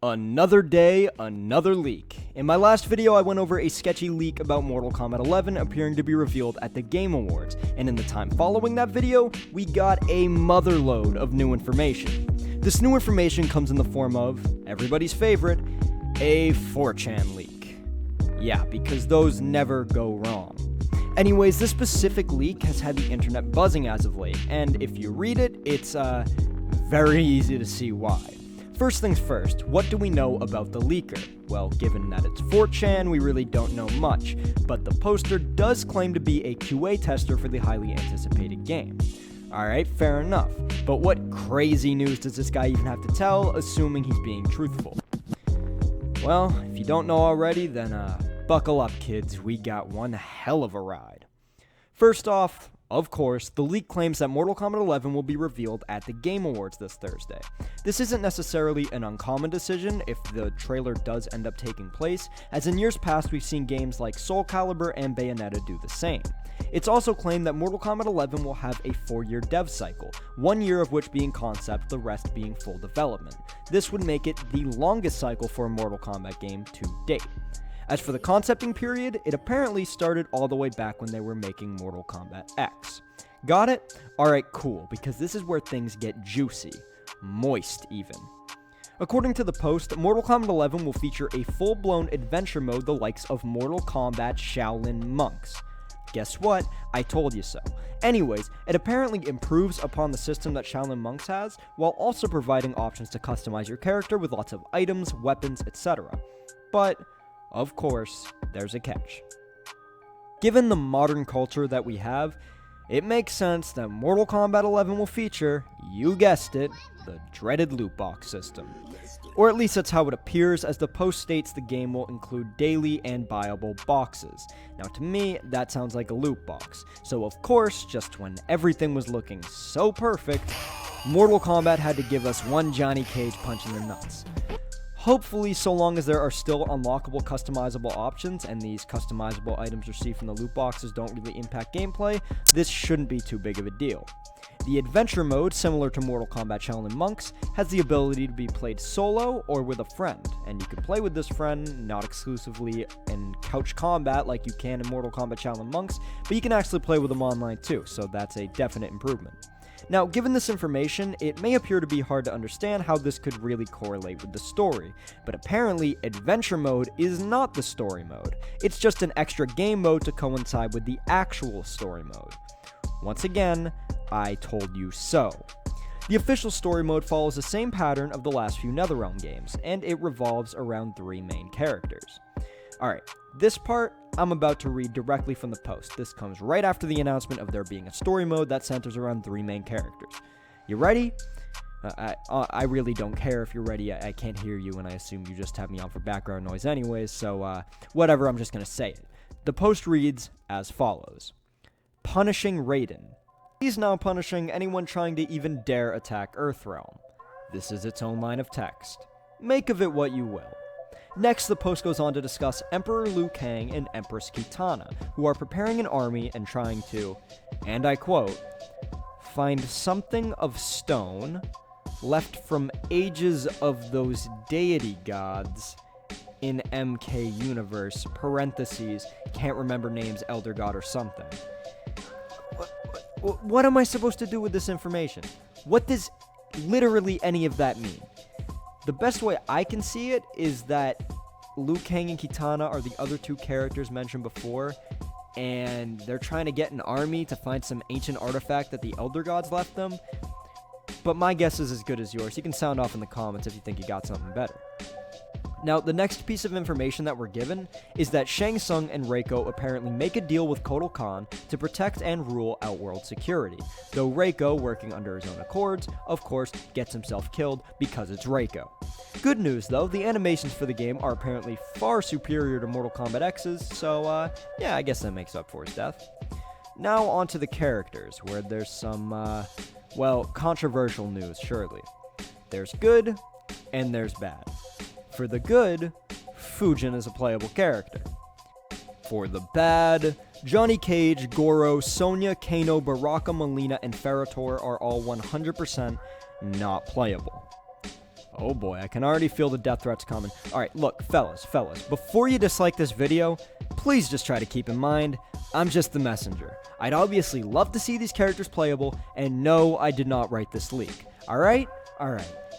Another day, another leak. In my last video, I went over a sketchy leak about Mortal Kombat 11 appearing to be revealed at the Game Awards, and in the time following that video, we got a motherload of new information. This new information comes in the form of, everybody's favorite, a 4chan leak. Yeah, because those never go wrong. Anyways, this specific leak has had the internet buzzing as of late, and if you read it, it's very easy to see why. First things first, what do we know about the leaker? Well, given that it's 4chan, we really don't know much, but the poster does claim to be a QA tester for the highly anticipated game. Alright, fair enough, but what crazy news does this guy even have to tell, assuming he's being truthful? Well, if you don't know already, then buckle up kids, we got one hell of a ride. First off, of course, the leak claims that Mortal Kombat 11 will be revealed at the Game Awards this Thursday. This isn't necessarily an uncommon decision if the trailer does end up taking place, as in years past we've seen games like Soul Calibur and Bayonetta do the same. It's also claimed that Mortal Kombat 11 will have a 4-year dev cycle, 1 year of which being concept, the rest being full development. This would make it the longest cycle for a Mortal Kombat game to date. As for the concepting period, it apparently started all the way back when they were making Mortal Kombat X. Got it? Alright, cool, because this is where things get juicy. Moist, even. According to the post, Mortal Kombat 11 will feature a full-blown adventure mode the likes of Mortal Kombat Shaolin Monks. Guess what? I told you so. Anyways, it apparently improves upon the system that Shaolin Monks has, while also providing options to customize your character with lots of items, weapons, etc. But of course, there's a catch. Given the modern culture that we have, it makes sense that Mortal Kombat 11 will feature, you guessed it, the dreaded loot box system. Or at least that's how it appears, as the post states the game will include daily and buyable boxes. Now to me, that sounds like a loot box. So of course, just when everything was looking so perfect, Mortal Kombat had to give us one Johnny Cage punch in the nuts. Hopefully, so long as there are still unlockable customizable options and these customizable items received from the loot boxes don't really impact gameplay, this shouldn't be too big of a deal. The adventure mode, similar to Mortal Kombat Shaolin Monks, has the ability to be played solo or with a friend, and you can play with this friend not exclusively in couch combat like you can in Mortal Kombat Shaolin Monks, but you can actually play with them online too, so that's a definite improvement. Now, given this information, it may appear to be hard to understand how this could really correlate with the story, but apparently, Adventure Mode is not the story mode. It's just an extra game mode to coincide with the actual story mode. Once again, I told you so. The official story mode follows the same pattern of the last few NetherRealm games, and it revolves around 3 main characters. Alright, this part I'm about to read directly from the post. This comes right after the announcement of there being a story mode that centers around 3 main characters. You ready? I really don't care if you're ready. I can't hear you, and I assume you just have me on for background noise anyways, so whatever, I'm just gonna say it. The post reads as follows. Punishing Raiden. He's now punishing anyone trying to even dare attack Earthrealm. This is its own line of text. Make of it what you will. Next, the post goes on to discuss Emperor Liu Kang and Empress Kitana, who are preparing an army and trying to, and I quote, find something of stone left from ages of those deity gods in MK universe, parentheses, can't remember names, Elder God or something. What am I supposed to do with this information? What does literally any of that mean? The best way I can see it is that Liu Kang and Kitana are the other 2 characters mentioned before, and they're trying to get an army to find some ancient artifact that the Elder Gods left them. But my guess is as good as yours. You can sound off in the comments if you think you got something better. Now, the next piece of information that we're given is that Shang Tsung and Reiko apparently make a deal with Kotal Khan to protect and rule Outworld security, though Reiko, working under his own accords, of course, gets himself killed because it's Reiko. Good news though, the animations for the game are apparently far superior to Mortal Kombat X's, so yeah, I guess that makes up for his death. Now on to the characters, where there's some, well, controversial news, surely. There's good, and there's bad. For the good, Fujin is a playable character. For the bad, Johnny Cage, Goro, Sonya, Kano, Baraka, Molina, and Ferrator are all 100% not playable. Oh boy, I can already feel the death threats coming. Alright, look, fellas, before you dislike this video, please just try to keep in mind, I'm just the messenger. I'd obviously love to see these characters playable, and no, I did not write this leak. Alright,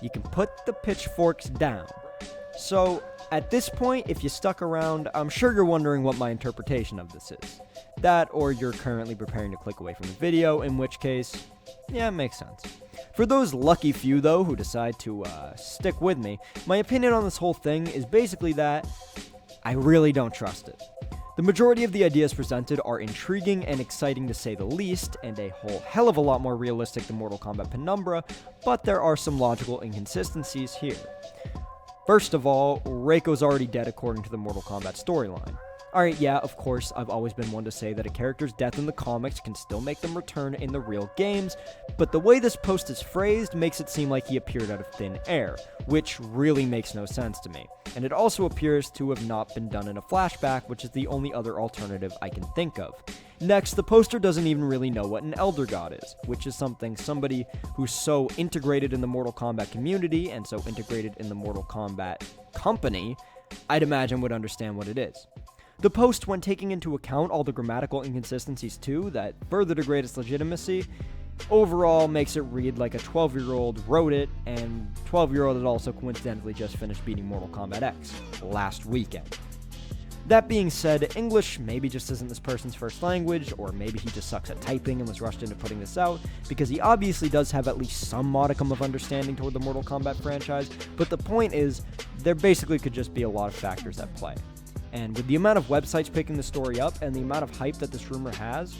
you can put the pitchforks down. So, at this point, if you stuck around, I'm sure you're wondering what my interpretation of this is. That, or you're currently preparing to click away from the video, in which case, yeah, it makes sense. For those lucky few, though, who decide to stick with me, my opinion on this whole thing is basically that I really don't trust it. The majority of the ideas presented are intriguing and exciting to say the least, and a whole hell of a lot more realistic than Mortal Kombat Penumbra, but there are some logical inconsistencies here. First of all, Reiko's already dead according to the Mortal Kombat storyline. Alright, yeah, of course, I've always been one to say that a character's death in the comics can still make them return in the real games, but the way this post is phrased makes it seem like he appeared out of thin air, which really makes no sense to me. And it also appears to have not been done in a flashback, which is the only other alternative I can think of. Next, the poster doesn't even really know what an Elder God is, which is somebody who's so integrated in the Mortal Kombat community and so integrated in the Mortal Kombat company, I'd imagine would understand what it is. The post, when taking into account all the grammatical inconsistencies too, that further degrade its legitimacy, overall makes it read like a 12-year-old wrote it, and 12-year-old had also coincidentally just finished beating Mortal Kombat X last weekend. That being said, English maybe just isn't this person's first language, or maybe he just sucks at typing and was rushed into putting this out, because he obviously does have at least some modicum of understanding toward the Mortal Kombat franchise, but the point is, there basically could just be a lot of factors at play. And with the amount of websites picking the story up and the amount of hype that this rumor has,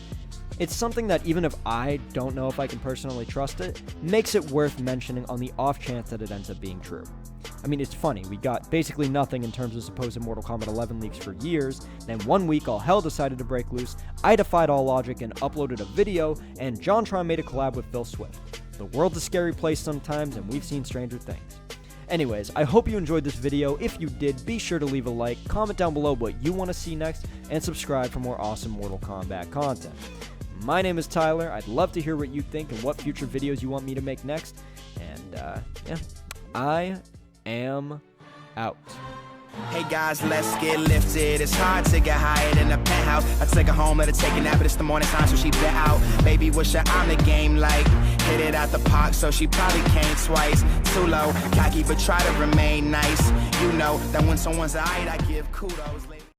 it's something that even if I don't know if I can personally trust it, makes it worth mentioning on the off chance that it ends up being true. I mean, it's funny, we got basically nothing in terms of supposed Mortal Kombat 11 leaks for years, then one week all hell decided to break loose, I defied all logic and uploaded a video, and JonTron made a collab with Phil Swift. The world's a scary place sometimes, and we've seen stranger things. Anyways, I hope you enjoyed this video. If you did, be sure to leave a like, comment down below what you want to see next, and subscribe for more awesome Mortal Kombat content. My name is Tyler. I'd love to hear what you think and what future videos you want me to make next. And, yeah, I am out. Hey guys, let's get lifted. It's hard to get higher than a penthouse. I took her home, let her take a nap, but it's the morning time, so she bit out. Baby, wish her on the game like hit it out the park, so she probably came twice. Too low, cocky, but try to remain nice. You know that when someone's alright, I give kudos.